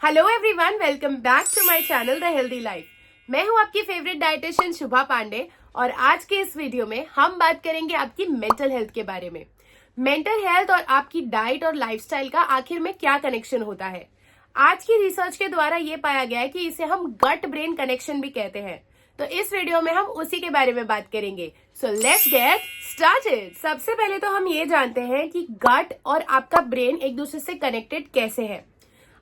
Hello everyone, welcome back to my channel the healthy life. मैं हूं आपकी favourite dietitian शुभा पांडे और आज के इस वीडियो में हम बात करेंगे आपकी मेंटल हेल्थ के बारे में। मेंटल हेल्थ और आपकी डाइट और लाइफस्टाइल का आखिर में क्या कनेक्शन होता है। आज की रिसर्च के द्वारा ये पाया गया है कि इसे हम गट ब्रेन कनेक्शन भी कहते हैं। तो इस वीडियो में हम उसी के बारे में बात करेंगे। So let's get started. सबसे पहले तो हम ये जानते हैं कि गट और आपका ब्रेन एक दूसरे से कनेक्टेड कैसे है।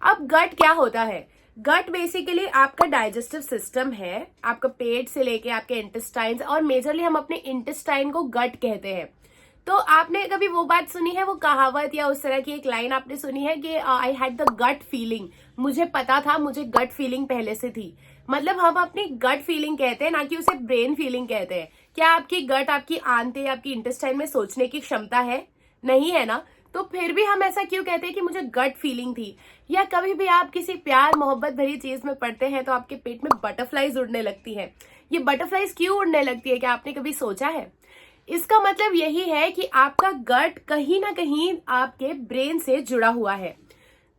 अब गट क्या होता है? गट बेसिकली आपका डाइजेस्टिव सिस्टम है, आपका पेट से लेके आपके इंटेस्टाइन्स, और मेजरली हम अपने इंटेस्टाइन को गट कहते हैं। तो आपने कभी वो बात सुनी है, वो कहावत या उस तरह की एक लाइन आपने सुनी है कि I had the gut feeling, मुझे पता था, मुझे गट फीलिंग पहले से थी। मतलब हम अपनी गट फीलिंग कहते हैं, ना कि उसे ब्रेन फीलिंग कहते हैं। क्या आपकी गट, आपकी आंतें, आपकी इंटेस्टाइन में सोचने की क्षमता है? नहीं है ना। तो फिर भी हम ऐसा क्यों कहते हैं कि मुझे गट फीलिंग थी? या कभी भी आप किसी प्यार मोहब्बत भरी चीज में पड़ते हैं तो आपके पेट में बटरफ्लाईज उड़ने लगती है। ये बटरफ्लाईज क्यों उड़ने लगती है, क्या आपने कभी सोचा है? इसका मतलब यही है कि आपका गट कहीं ना कहीं आपके ब्रेन से जुड़ा हुआ है।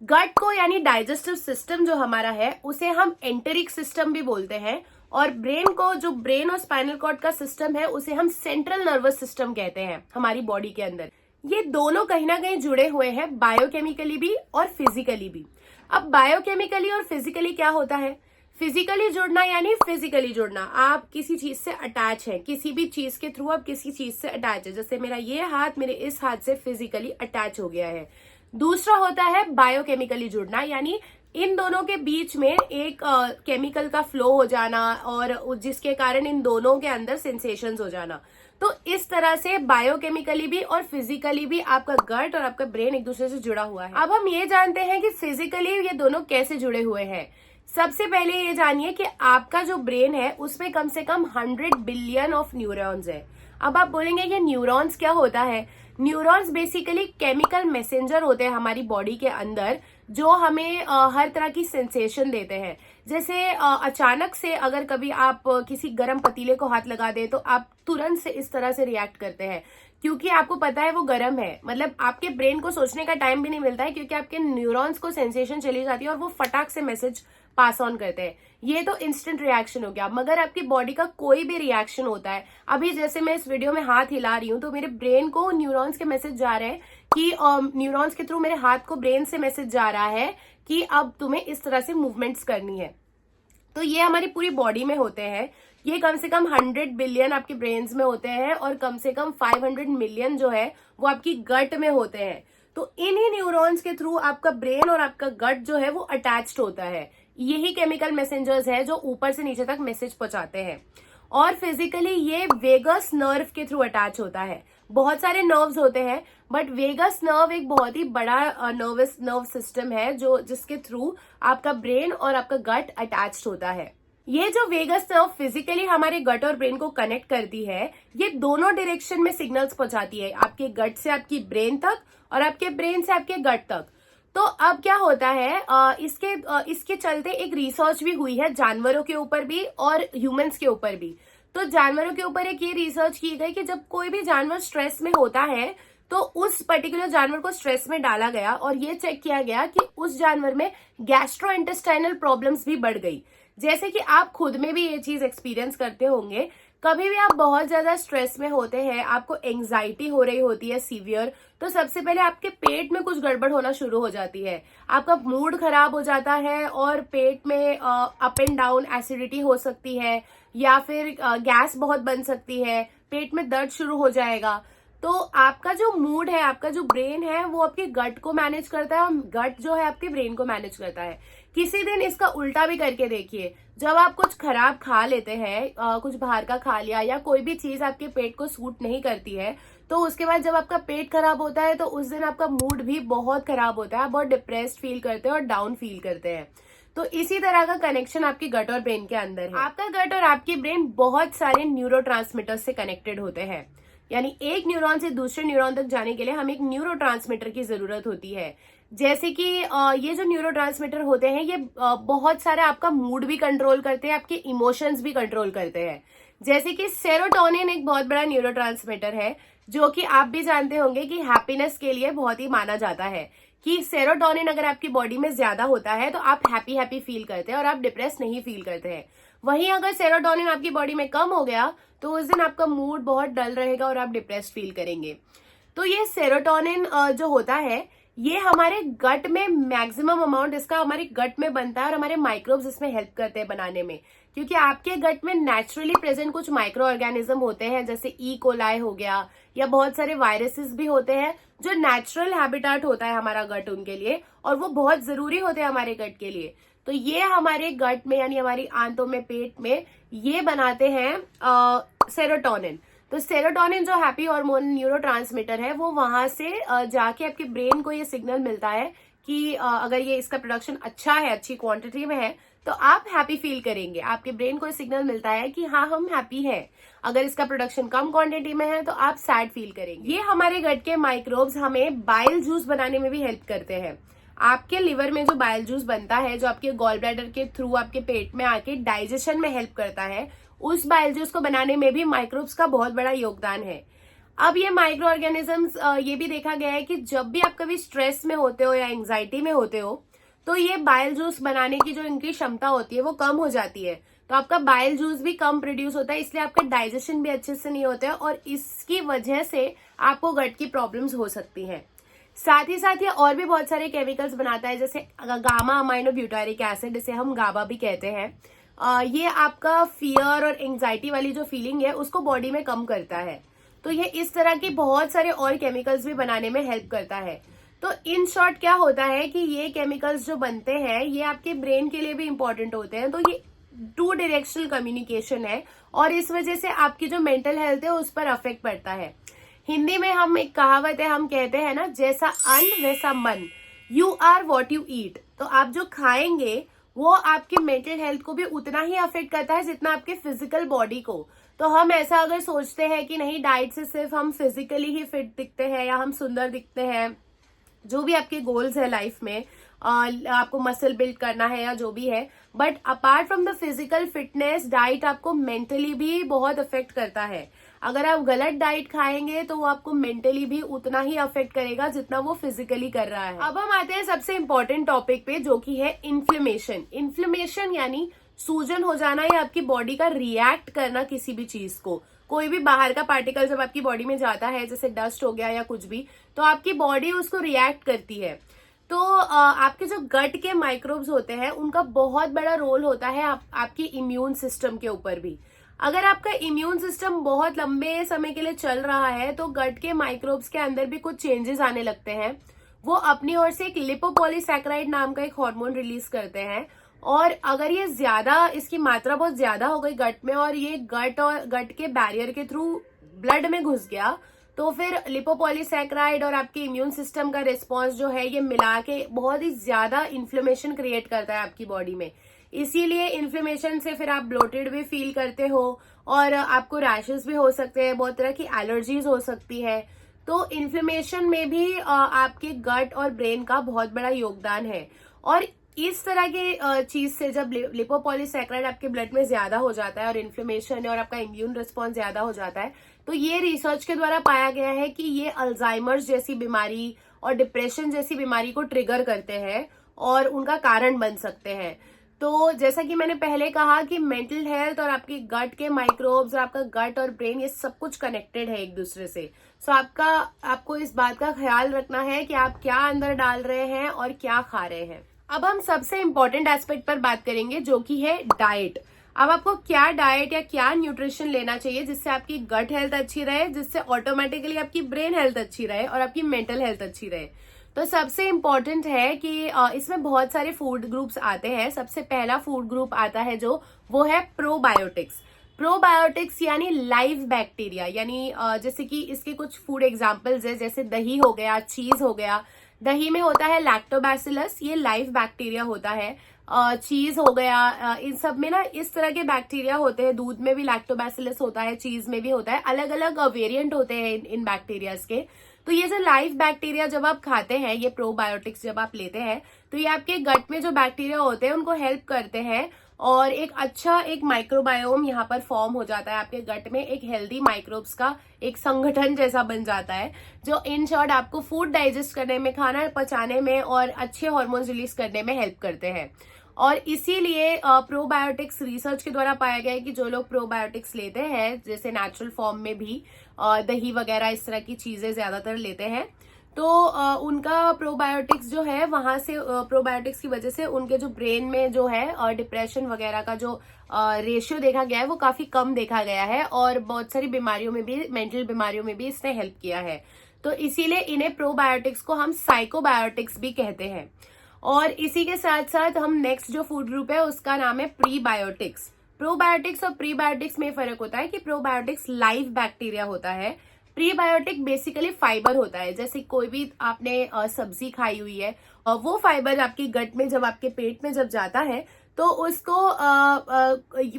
गट को यानी डाइजेस्टिव सिस्टम जो हमारा है उसे हम एंटेरिक सिस्टम भी बोलते हैं, और ब्रेन को, जो ब्रेन और स्पाइनल कॉर्ड का सिस्टम है, उसे हम सेंट्रल नर्वस सिस्टम कहते हैं हमारी बॉडी के अंदर। ये दोनों कहीं ना कहीं जुड़े हुए हैं, बायोकेमिकली भी और फिजिकली भी। अब बायोकेमिकली और फिजिकली क्या होता है? फिजिकली जुड़ना यानी फिजिकली जुड़ना, आप किसी चीज से अटैच है, किसी भी चीज के थ्रू आप किसी चीज से अटैच है। जैसे मेरा ये हाथ मेरे इस हाथ से फिजिकली अटैच हो गया है। दूसरा होता है बायोकेमिकली जुड़ना, यानी इन दोनों के बीच में एक केमिकल का फ्लो हो जाना, और जिसके कारण इन दोनों के अंदर सेंसेशंस हो जाना। तो इस तरह से बायोकेमिकली भी और फिजिकली भी आपका गट और आपका ब्रेन एक दूसरे से जुड़ा हुआ है। अब हम ये जानते हैं कि फिजिकली ये दोनों कैसे जुड़े हुए हैं। सबसे पहले ये जानिए कि आपका जो ब्रेन है उसमें कम से कम 100 बिलियन ऑफ न्यूरॉन्स है। अब आप बोलेंगे कि न्यूरॉन्स क्या होता है? न्यूरॉन्स बेसिकली केमिकल मैसेंजर होते हैं हमारी बॉडी के अंदर, जो हमें हर तरह की सेंसेशन देते हैं। जैसे अचानक से अगर कभी आप किसी गर्म पतीले को हाथ लगा दे तो आप तुरंत से इस तरह से रिएक्ट करते हैं, क्योंकि आपको पता है वो गर्म है। मतलब आपके ब्रेन को सोचने का टाइम भी नहीं मिलता है, क्योंकि आपके न्यूरॉन्स को सेंसेशन चली जाती है और वो फटाक से मैसेज पास ऑन करते हैं। ये तो इंस्टेंट रिएक्शन हो गया। मगर आपकी बॉडी का कोई भी रिएक्शन होता है, अभी जैसे मैं इस वीडियो में हाथ हिला रही हूँ तो मेरे ब्रेन को न्यूरॉन्स के मैसेज जा रहे हैं कि न्यूरॉन्स के थ्रू मेरे हाथ को ब्रेन से मैसेज जा रहा है कि अब तुम्हें इस तरह से मूवमेंट्स करनी है। तो ये हमारी पूरी बॉडी में होते हैं। ये कम से कम 100 बिलियन आपके ब्रेन्स में होते हैं, और कम से कम 500 मिलियन जो है वो आपकी गट में होते हैं। तो इन्हीं न्यूरॉन्स के थ्रू आपका ब्रेन और आपका गट जो है वो अटैच्ड होता है। यही केमिकल मैसेंजर्स है जो ऊपर से नीचे तक मैसेज पहुंचाते हैं। और फिजिकली ये वेगस नर्व के थ्रू अटैच होता है। बहुत सारे नर्व्स होते हैं, बट वेगस नर्व एक बहुत ही बड़ा नर्व सिस्टम है जिसके थ्रू आपका ब्रेन और आपका गट अटैच्ड होता है। ये जो वेगस नर्व फिजिकली हमारे गट और ब्रेन को कनेक्ट करती है, ये दोनों डायरेक्शन में सिग्नल्स पहुंचाती है, आपके गट से आपकी ब्रेन तक और आपके ब्रेन से आपके गट तक। तो अब क्या होता है, इसके चलते एक रिसर्च भी हुई है जानवरों के ऊपर भी और ह्यूमंस के ऊपर भी। तो जानवरों के ऊपर एक ये रिसर्च की गई कि जब कोई भी जानवर स्ट्रेस में होता है तो उस पर्टिकुलर जानवर को स्ट्रेस में डाला गया, और ये चेक किया गया कि उस जानवर में गैस्ट्रोइंटेस्टाइनल प्रॉब्लम्स भी बढ़ गई। जैसे कि आप खुद में भी ये चीज एक्सपीरियंस करते होंगे। कभी भी आप बहुत ज्यादा स्ट्रेस में होते हैं, आपको एंजाइटी हो रही होती है सीवियर, तो सबसे पहले आपके पेट में कुछ गड़बड़ होना शुरू हो जाती है, आपका मूड खराब हो जाता है, और पेट में अप एंड डाउन एसिडिटी हो सकती है, या फिर गैस बहुत बन सकती है, पेट में दर्द शुरू हो जाएगा। तो आपका जो मूड है, आपका जो ब्रेन है, वो आपके गट को मैनेज करता है, और गट जो है आपके ब्रेन को मैनेज करता है। किसी दिन इसका उल्टा भी करके देखिए। जब आप कुछ खराब खा लेते हैं, कुछ बाहर का खा लिया, या कोई भी चीज आपके पेट को सूट नहीं करती है, तो उसके बाद जब आपका पेट खराब होता है तो उस दिन आपका मूड भी बहुत खराब होता है, बहुत डिप्रेस्ड फील करते हैं और डाउन फील करते हैं। तो इसी तरह का कनेक्शन आपकी गट और ब्रेन के अंदर है। आपका गट और आपकी ब्रेन बहुत सारे न्यूरोट्रांसमीटर्स से कनेक्टेड होते हैं, यानी एक न्यूरॉन से दूसरे न्यूरॉन तक जाने के लिए हमें एक न्यूरोट्रांसमीटर की जरूरत होती है। जैसे कि ये जो न्यूरोट्रांसमीटर होते हैं, ये बहुत सारा आपका मूड भी कंट्रोल करते हैं, आपके इमोशंस भी कंट्रोल करते हैं। जैसे कि सेरोटोनिन एक बहुत बड़ा न्यूरोट्रांसमीटर है, जो कि आप भी जानते होंगे कि हैप्पीनेस के लिए बहुत ही माना जाता है। कि सेरोटोनिन अगर आपकी बॉडी में ज्यादा होता है तो आप हैप्पी हैप्पी फील करते हैं और आप डिप्रेस नहीं फील करते हैं। वहीं अगर सेरोटोनिन आपकी बॉडी में कम हो गया तो उस दिन आपका मूड बहुत डल रहेगा और आप डिप्रेस फील करेंगे। तो ये सेरोटोनिन जो होता है ये हमारे गट में मैक्सिमम अमाउंट इसका हमारे गट में बनता है और हमारे माइक्रोब्स इसमें हेल्प करते हैं बनाने में, क्योंकि आपके गट में नेचुरली प्रेजेंट कुछ माइक्रो ऑर्गेनिज्म होते हैं जैसे ई कोलाई हो गया या बहुत सारे वायरसेस भी होते हैं जो नेचुरल हैबिटेट होता है हमारा गट उनके लिए, और वो बहुत जरूरी होते हैं हमारे गट के लिए। तो ये हमारे गट में यानी हमारी आंतों में, पेट में ये बनाते हैं सेरोटोनिन। तो सेरोटोनिन जो हैप्पी हार्मोन न्यूरोट्रांसमीटर है वो वहां से जाके आपके ब्रेन को ये सिग्नल मिलता है कि अगर ये इसका प्रोडक्शन अच्छा है, अच्छी क्वांटिटी में है तो आप हैप्पी फील करेंगे। आपके ब्रेन को सिग्नल मिलता है कि हाँ हम हैप्पी हैं। अगर इसका प्रोडक्शन कम क्वांटिटी में है तो आप सैड फील करेंगे। ये हमारे गट के माइक्रोब्स हमें बाइल जूस बनाने में भी हेल्प करते हैं। आपके लिवर में जो बाइल जूस बनता है जो आपके गॉल ब्लैडर के थ्रू आपके पेट में आके डाइजेशन में हेल्प करता है, उस बाइल जूस को बनाने में भी माइक्रोब्स का बहुत बड़ा योगदान है। अब ये माइक्रो ऑर्गेनिजम्स ये भी देखा गया है कि जब भी आप कभी स्ट्रेस में होते हो या एंजाइटी में होते हो तो ये बाइल जूस बनाने की जो इनकी क्षमता होती है वो कम हो जाती है, तो आपका बाइल जूस भी कम प्रोड्यूस होता है, इसलिए आपका डाइजेशन भी अच्छे से नहीं होता है और इसकी वजह से आपको गट की प्रॉब्लम्स हो सकती हैं। साथ ही साथ ये और भी बहुत सारे केमिकल्स बनाता है जैसे गामा अमाइनो ब्यूटारिक एसिड, इसे हम गाबा भी कहते हैं। ये आपका फियर और एंजाइटी वाली जो फीलिंग है उसको बॉडी में कम करता है। तो ये इस तरह के बहुत सारे और केमिकल्स भी बनाने में हेल्प करता है। तो इन शॉर्ट क्या होता है कि ये केमिकल्स जो बनते हैं ये आपके ब्रेन के लिए भी इंपॉर्टेंट होते हैं। तो ये 2 डायरेक्शनल कम्युनिकेशन है और इस वजह से आपकी जो मेंटल हेल्थ है उस पर अफेक्ट पड़ता है। हिंदी में हम एक कहावत है, हम कहते हैं ना, जैसा अन्न वैसा मन, you are what you eat. तो आप जो खाएंगे वो आपकी मेंटल हेल्थ को भी उतना ही अफेक्ट करता है जितना आपके फिजिकल बॉडी को। तो हम ऐसा अगर सोचते हैं कि नहीं डाइट से सिर्फ हम फिजिकली ही फिट दिखते हैं या हम सुंदर दिखते हैं, जो भी आपके गोल्स है लाइफ में, आपको मसल बिल्ड करना है या जो भी है, but apart from the physical fitness diet आपको मेंटली भी बहुत अफेक्ट करता है। अगर आप गलत डाइट खाएंगे तो वो आपको मेंटली भी उतना ही अफेक्ट करेगा जितना वो फिजिकली कर रहा है। अब हम आते हैं सबसे इंपॉर्टेंट टॉपिक पे जो कि है इन्फ्लेमेशन। इन्फ्लेमेशन यानी सूजन हो जाना या आपकी बॉडी का रिएक्ट करना किसी भी चीज को। कोई भी बाहर का पार्टिकल जब आपकी बॉडी में जाता है जैसे डस्ट हो गया या कुछ भी, तो आपकी बॉडी उसको रिएक्ट करती है। तो आपके जो गट के माइक्रोब्स होते हैं उनका बहुत बड़ा रोल होता है आपकी इम्यून सिस्टम के ऊपर भी। अगर आपका इम्यून सिस्टम बहुत लंबे समय के लिए चल रहा है तो गट के माइक्रोब्स के अंदर भी कुछ चेंजेस आने लगते हैं। वो अपनी ओर से एक लिपोपॉलीसैकेराइड नाम का एक हार्मोन रिलीज करते हैं, और अगर ये ज्यादा, इसकी मात्रा बहुत ज्यादा हो गई गट में और ये गट के बैरियर के थ्रू ब्लड में घुस गया, तो फिर लिपोपॉलीसैकेराइड और आपके इम्यून सिस्टम का रिस्पॉन्स जो है ये मिला के बहुत ही ज्यादा इन्फ्लेमेशन क्रिएट करता है आपकी बॉडी में। इसीलिए इन्फ्लेमेशन से फिर आप ब्लोटेड भी फील करते हो और आपको रैशेस भी हो सकते हैं, बहुत तरह की एलर्जीज हो सकती है। तो इन्फ्लेमेशन में भी आपके गट और ब्रेन का बहुत बड़ा योगदान है। और इस तरह के चीज से जब लिपोपॉलीसैकेराइड आपके ब्लड में ज्यादा हो जाता है और इन्फ्लेमेशन और आपका इम्यून रिस्पॉन्स ज्यादा हो जाता है, तो ये रिसर्च के द्वारा पाया गया है कि ये अल्जाइमर्स जैसी बीमारी और डिप्रेशन जैसी बीमारी को ट्रिगर करते हैं और उनका कारण बन सकते हैं। तो जैसा कि मैंने पहले कहा कि मेंटल हेल्थ और आपके गट के माइक्रोब्स और आपका गट और ब्रेन ये सब कुछ कनेक्टेड है एक दूसरे से। सो आपको इस बात का ख्याल रखना है कि आप क्या अंदर डाल रहे हैं और क्या खा रहे हैं। अब हम सबसे इम्पोर्टेंट एस्पेक्ट पर बात करेंगे जो कि है डाइट। अब आपको क्या डाइट या क्या न्यूट्रिशन लेना चाहिए जिससे आपकी गट हेल्थ अच्छी रहे, जिससे ऑटोमेटिकली आपकी ब्रेन हेल्थ अच्छी रहे और आपकी मेंटल हेल्थ अच्छी रहे। तो सबसे इम्पोर्टेंट है कि इसमें बहुत सारे फूड ग्रुप्स आते हैं। सबसे पहला फूड ग्रुप आता है जो वो है प्रोबायोटिक्स। प्रोबायोटिक्स यानी लाइव बैक्टीरिया, यानी जैसे कि इसके कुछ फूड एग्जांपल्स है, जैसे दही हो गया, चीज हो गया। दही में होता है लैक्टोबैसिलस, ये लाइव बैक्टीरिया होता है। चीज हो गया, इन सब में ना इस तरह के बैक्टीरिया होते हैं। दूध में भी लैक्टोबैसिलस होता है, चीज में भी होता है। अलग अलग वेरिएंट होते हैं इन बैक्टीरियाज के। तो ये जो लाइव बैक्टीरिया जब आप खाते हैं, ये प्रोबायोटिक्स जब आप लेते हैं, तो ये आपके गट में जो बैक्टीरिया होते हैं उनको हेल्प करते हैं और एक माइक्रोबायोम यहाँ पर फॉर्म हो जाता है आपके गट में। एक हेल्दी माइक्रोब्स का एक संगठन जैसा बन जाता है, जो इन शॉर्ट आपको फूड डाइजेस्ट करने में, खाना पचाने में और अच्छे हार्मोन्स रिलीज करने में हेल्प करते हैं। और इसीलिए प्रोबायोटिक्स रिसर्च के द्वारा पाया गया है कि जो लोग प्रोबायोटिक्स लेते हैं, जैसे नेचुरल फॉर्म में भी दही वगैरह इस तरह की चीजें ज्यादातर लेते हैं, तो उनका प्रोबायोटिक्स जो है वहां से प्रोबायोटिक्स की वजह से उनके जो ब्रेन में जो है डिप्रेशन वगैरह का जो रेशियो देखा गया है वो काफी कम देखा गया है, और बहुत सारी बीमारियों में भी, मेंटल बीमारियों में भी इसने हेल्प किया है। तो इसीलिए इन्हें प्रोबायोटिक्स को हम साइकोबायोटिक्स भी कहते हैं। और इसी के साथ साथ हम नेक्स्ट जो फूड ग्रुप है उसका नाम है प्रीबायोटिक्स। प्रोबायोटिक्स और प्रीबायोटिक्स में फर्क होता है कि प्रोबायोटिक्स लाइव बैक्टीरिया होता है, प्रीबायोटिक बेसिकली फाइबर होता है। जैसे कोई भी आपने सब्जी खाई हुई है, वो फाइबर आपकी गट में, जब आपके पेट में जब जाता है तो उसको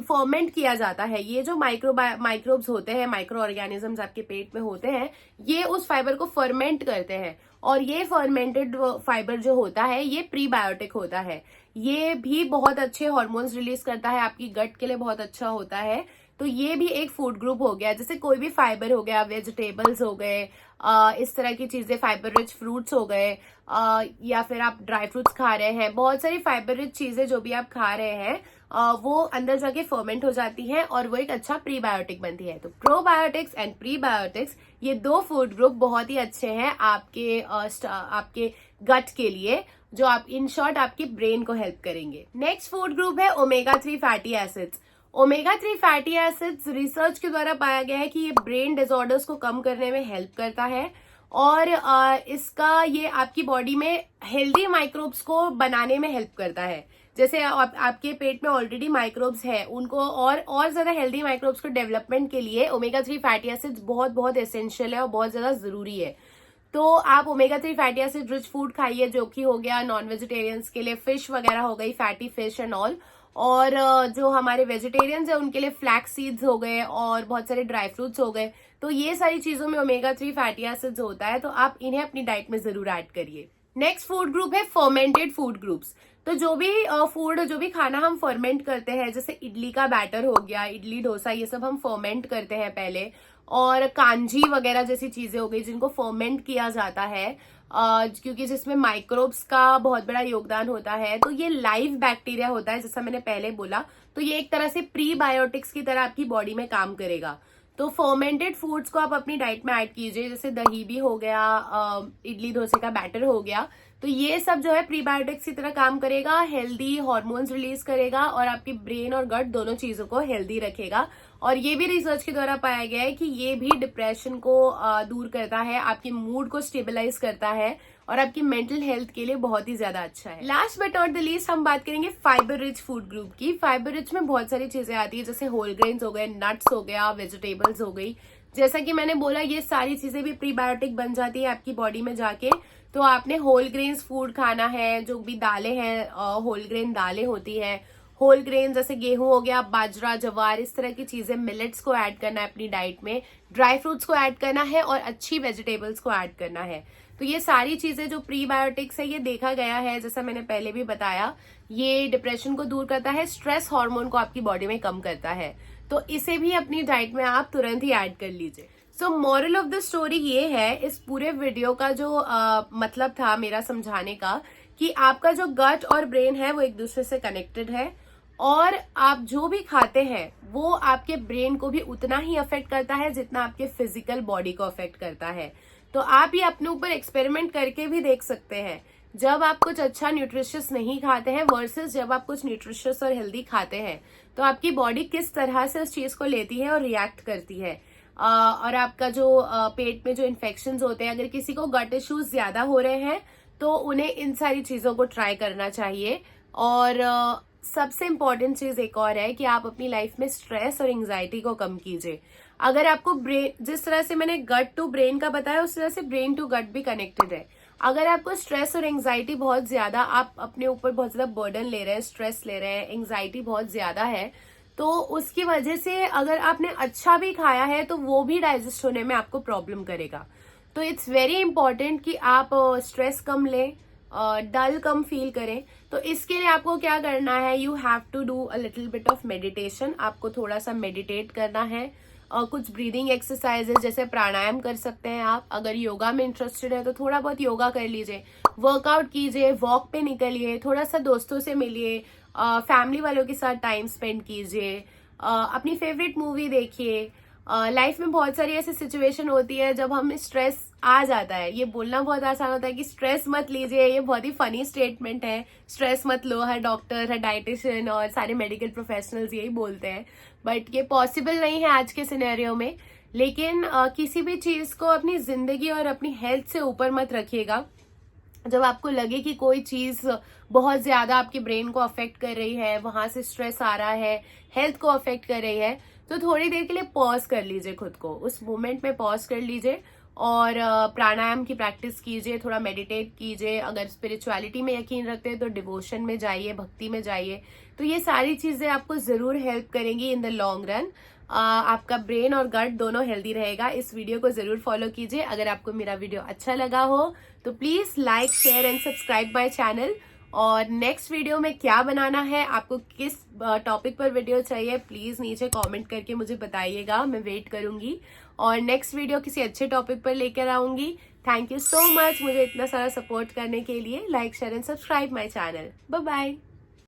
फर्मेंट किया जाता है। ये जो माइक्रोब्स होते हैं, माइक्रो ऑर्गेनिजम्स आपके पेट में होते हैं, ये उस फाइबर को फर्मेंट करते हैं, और ये फर्मेंटेड फाइबर जो होता है ये प्रीबायोटिक होता है। ये भी बहुत अच्छे हार्मोन्स रिलीज करता है, आपकी गट के लिए बहुत अच्छा होता है। तो ये भी एक फूड ग्रुप हो गया। जैसे कोई भी फाइबर हो गया, वेजिटेबल्स हो गए, इस तरह की चीजें, फाइबर रिच फ्रूट्स हो गए, या फिर आप ड्राई फ्रूट्स खा रहे हैं, बहुत सारी फाइबर रिच चीजें जो भी आप खा रहे हैं वो अंदर जाके फर्मेंट हो जाती हैं और वो एक अच्छा प्रीबायोटिक बनती है। तो प्रोबायोटिक्स एंड प्रीबायोटिक्स, ये दो फूड ग्रुप बहुत ही अच्छे हैं आपके गट के लिए, जो आप इन शॉर्ट आपके ब्रेन को हेल्प करेंगे। नेक्स्ट फूड ग्रुप है omega 3 fatty acids. Omega 3 fatty acids research के द्वारा पाया गया है कि ये ब्रेन डिसऑर्डर्स को कम करने में हेल्प करता है, और इसका ये आपकी बॉडी में हेल्दी माइक्रोब्स को बनाने में हेल्प करता है। जैसे आपके पेट में ऑलरेडी माइक्रोब्स है, उनको और ज्यादा हेल्दी माइक्रोब्स को डेवलपमेंट के लिए ओमेगा 3 फैटी एसिड्स बहुत बहुत एसेंशियल है और बहुत ज्यादा जरूरी है। तो आप omega 3 fatty acid rich food खाइए, जो कि हो गया नॉन वेजिटेरियंस के लिए फिश वगैरह हो गई, फैटी फिश एंड ऑल, और जो हमारे वेजिटेरियंस है उनके लिए फ्लैक्स सीड्स हो गए और बहुत सारे ड्राई फ्रूट्स हो गए। तो ये सारी चीजों में ओमेगा 3 फैटी एसिड्स होता है, तो आप इन्हें अपनी डाइट में जरूर ऐड करिए। नेक्स्ट फूड ग्रुप है फर्मेंटेड फूड ग्रुप्स। तो जो भी खाना हम फर्मेंट करते हैं, जैसे इडली का बैटर हो गया, इडली डोसा, ये सब हम फर्मेंट करते हैं पहले, और कांजी वगैरह जैसी चीजें हो गई जिनको फर्मेंट किया जाता है, क्योंकि जिसमें माइक्रोब्स का बहुत बड़ा योगदान होता है। तो ये लाइव बैक्टीरिया होता है, जैसा मैंने पहले बोला। तो ये एक तरह से प्रीबायोटिक्स की तरह आपकी बॉडी में काम करेगा। तो फर्मेंटेड फूड्स को आप अपनी डाइट में ऐड कीजिए, जैसे दही भी हो गया, इडली डोसे का बैटर हो गया। तो ये सब जो है प्रीबायोटिक्स की तरह काम करेगा, हेल्दी हार्मोन्स रिलीज करेगा और आपकी ब्रेन और गट दोनों चीजों को हेल्दी रखेगा। और ये भी रिसर्च के द्वारा पाया गया है कि ये भी डिप्रेशन को दूर करता है, आपके मूड को स्टेबलाइज करता है और आपकी मेंटल हेल्थ के लिए बहुत ही ज्यादा अच्छा है। Last but not the least हम बात करेंगे फाइबर रिच फूड ग्रुप की। फाइबर रिच में बहुत सारी चीजें आती है, जैसे होल ग्रेन्स हो गए, नट्स हो गया, वेजिटेबल्स हो गई। जैसा कि मैंने बोला, ये सारी चीजें भी प्रीबायोटिक बन जाती है आपकी बॉडी में जाके। तो आपने होल ग्रेन्स फूड खाना है, जो भी दालें हैं, होल ग्रेन दालें होती है, होल ग्रेन जैसे गेहूं हो गया, बाजरा, जवार, इस तरह की चीजें, मिलेट्स को ऐड करना है अपनी डाइट में, ड्राई फ्रूट्स को ऐड करना है और अच्छी वेजिटेबल्स को ऐड करना है। तो ये सारी चीजें जो प्रीबायोटिक्स है, ये देखा गया है, जैसा मैंने पहले भी बताया, ये डिप्रेशन को दूर करता है, स्ट्रेस हार्मोन को आपकी बॉडी में कम करता है। तो इसे भी अपनी डाइट में आप तुरंत ही ऐड कर लीजिए। So moral of the story ये है, इस पूरे वीडियो का जो मतलब था मेरा समझाने का, कि आपका जो गट और ब्रेन है वो एक दूसरे से कनेक्टेड है, और आप जो भी खाते हैं वो आपके ब्रेन को भी उतना ही अफेक्ट करता है जितना आपके फिजिकल बॉडी को अफेक्ट करता है। तो आप ये अपने ऊपर एक्सपेरिमेंट करके भी देख सकते हैं, जब आप कुछ अच्छा न्यूट्रिशियस नहीं खाते हैं वर्सेस जब आप कुछ न्यूट्रिशियस और हेल्दी खाते हैं, तो आपकी बॉडी किस तरह से उस चीज को लेती है और रिएक्ट करती है। और आपका जो पेट में जो इन्फेक्शंस होते हैं, अगर किसी को गट इश्यूज ज्यादा हो रहे हैं तो उन्हें इन सारी चीजों को ट्राई करना चाहिए। और सबसे इम्पोर्टेंट चीज एक और है कि आप अपनी लाइफ में स्ट्रेस और एंजाइटी को कम कीजिए। अगर आपको ब्रेन, जिस तरह से मैंने गट टू ब्रेन का बताया, उस तरह से ब्रेन टू गट भी कनेक्टेड है। अगर आपको स्ट्रेस और एंजाइटी बहुत ज्यादा, आप अपने ऊपर बहुत ज्यादा बर्डन ले रहे हैं, स्ट्रेस ले रहे हैं, एंजाइटी बहुत ज्यादा है, तो उसकी वजह से अगर आपने अच्छा भी खाया है तो वो भी डाइजेस्ट होने में आपको प्रॉब्लम करेगा। तो इट्स वेरी इंपॉर्टेंट कि आप स्ट्रेस कम लें, डल कम फील करें, तो इसके लिए आपको क्या करना है, you have to do a little bit of meditation. आपको थोड़ा सा मेडिटेट करना है और कुछ ब्रीदिंग एक्सरसाइजेज जैसे प्राणायाम कर सकते हैं आप। अगर योगा में इंटरेस्टेड है तो थोड़ा बहुत योगा कर लीजिए, वर्कआउट कीजिए, वॉक पे निकलिए, थोड़ा सा दोस्तों से मिलिए, फैमिली वालों के साथ टाइम स्पेंड कीजिए, अपनी फेवरेट मूवी देखिए। लाइफ में बहुत सारी ऐसी सिचुएशन होती है जब हमें स्ट्रेस आ जाता है। ये बोलना बहुत आसान होता है कि स्ट्रेस मत लीजिए, ये बहुत ही फनी स्टेटमेंट है, स्ट्रेस मत लो। हर डॉक्टर, हर डाइटिशियन और सारे मेडिकल प्रोफेशनल्स यही बोलते हैं, बट ये पॉसिबल नहीं है आज के सिनेरियो में। लेकिन किसी भी चीज को अपनी जिंदगी और अपनी हेल्थ से ऊपर मत रखिएगा। जब आपको लगे कि कोई चीज बहुत ज्यादा आपके ब्रेन को अफेक्ट कर रही है, वहां से स्ट्रेस आ रहा है, हेल्थ को अफेक्ट कर रही है, तो थोड़ी देर के लिए पॉज कर लीजिए, खुद को उस मोमेंट में पॉज कर लीजिए और प्राणायाम की प्रैक्टिस कीजिए, थोड़ा मेडिटेट कीजिए। अगर स्पिरिचुअलिटी में यकीन रखते हैं तो डिवोशन में जाइए, भक्ति में जाइए। तो ये सारी चीजें आपको जरूर हेल्प करेंगी इन द लॉन्ग रन। आपका ब्रेन और गट दोनों हेल्दी रहेगा। इस वीडियो को जरूर फॉलो कीजिए। अगर आपको मेरा वीडियो अच्छा लगा हो तो please like, share and subscribe my channel. और नेक्स्ट वीडियो में क्या बनाना है, आपको किस टॉपिक पर वीडियो चाहिए, प्लीज नीचे कमेंट करके मुझे बताइएगा, मैं वेट करूंगी। और नेक्स्ट वीडियो किसी अच्छे टॉपिक पर लेकर आऊंगी। थैंक यू सो मच मुझे इतना सारा सपोर्ट करने के लिए। Like, share and subscribe my channel. Bye bye.